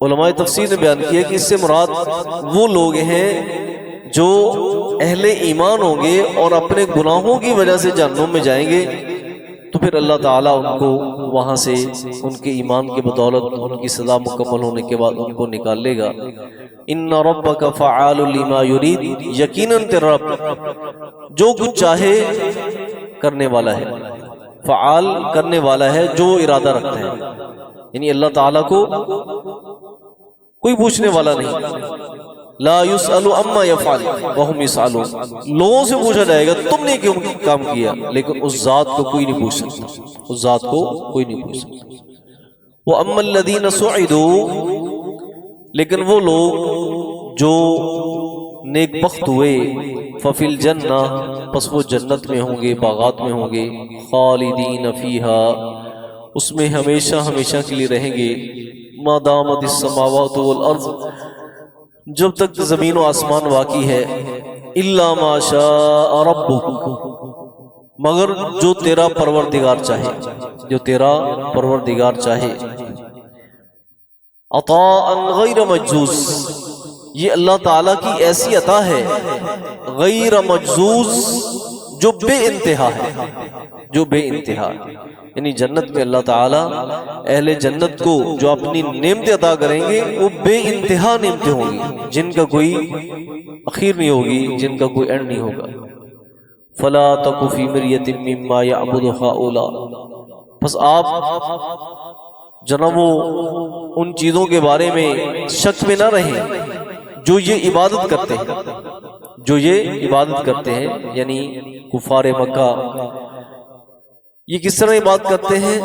علماء تفسیر نے بیان کیا کہ اس سے مراد وہ لوگ ہیں جو اہل ایمان ہوں گے اور اپنے گناہوں کی وجہ سے جہنم میں جائیں گے، تو پھر اللہ تعالیٰ ان کو وہاں سے ان کے ایمان کی بدولت ان کی سزا مکمل ہونے کے بعد ان کو نکال لے گا۔ ان ربک فعال لما یرید، یقیناً تیرا رب جو کچھ چاہے کرنے والا ہے، فعال کرنے والا ہے جو ارادہ رکھتا ہے، یعنی اللہ تعالیٰ کو کوئی پوچھنے والا نہیں۔ لا يسأل عما يفعل وهم يسألون، لوگوں سے پوچھا جائے گا تم نے کیوں کام کیا، لیکن اس ذات کو کوئی نہیں پوچھ سکتا، اس ذات کو کوئی نہیں پوچھ سکتا۔ وَأَمَّا الَّذِينَ سُعِدُوا، لیکن وہ لوگ جو نیک بخت ہوئے، فَفِي الْجَنَّةِ، پس وہ جنت میں ہوں گے، باغات میں ہوں گے، خالدین فیہا، اس میں ہمیشہ ہمیشہ کے لیے رہیں گے، ما دامت السماوات والارض، جب تک زمین و آسمان باقی ہے، الا ما شاء ربک، مگر جو تیرا پروردگار چاہے، جو تیرا پروردگار چاہے۔ عطاء غیر مجزوز، یہ اللہ تعالیٰ کی ایسی عطا ہے غیر مجزوز جو بے انتہا ہے، جو بے انتہا ہے، یعنی جنت میں اللہ تعالیٰ اہل جنت کو جو اپنی نعمتیں عطا کریں گے وہ بے انتہا نعمتیں ہوں گی، جن کا کوئی اخیر نہیں ہوگی، جن کا کوئی اینڈ نہیں ہوگا۔ فلا تک فی مریۃ مما یعبد ہؤلاء، بس آپ جناب ان چیزوں کے بارے میں شک میں نہ رہیں جو یہ عبادت کرتے ہیں، جو یہ عبادت کرتے ہیں، یعنی کفار مکہ یہ کس طرح عبادت کرتے ہیں؟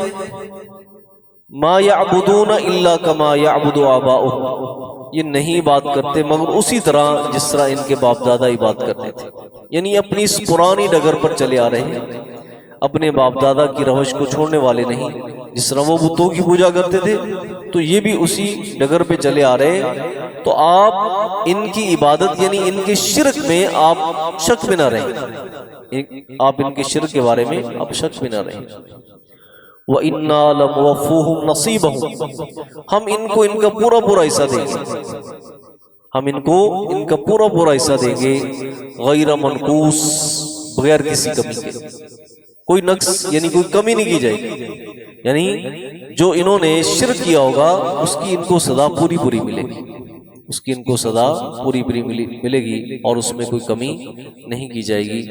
ما یعبدون الا کما یعبد آباؤہم، یہ نہیں عبادت کرتے مگر اسی طرح جس طرح ان کے باپ دادا عبادت کرتے تھے، یعنی اپنی اس پرانی ڈگر پر چلے آ رہے ہیں، اپنے باپ دادا کی روش کو چھوڑنے والے نہیں۔ جس طرح وہ بتوں کی پوجا کرتے تھے تو یہ بھی اسی ڈگر پہ چلے آ رہے ہیں، تو آپ ان کی عبادت یعنی ان کے شرک میں آپ شک میں نہ رہیں، آپ ان کے شرک کے بارے میں آپ شک میں نہ رہیں۔ وَإِنَّا لَمُوَفُّوهُمْ نَصِيبَهُمْ، ہم ان کو ان کا پورا پورا حصہ دیں گے، ہم ان کو ان کا پورا پورا حصہ دیں گے، غیر منقوص، بغیر کسی کمی کے، کوئی نقص یعنی کوئی کمی نہیں کی جائے گی، یعنی جو انہوں نے شرک کیا ہوگا اس کی ان کو سزا پوری پوری ملے گی، اس کی ان کو سزا پوری پوری ملے گی اور اس میں کوئی کمی نہیں کی جائے گی۔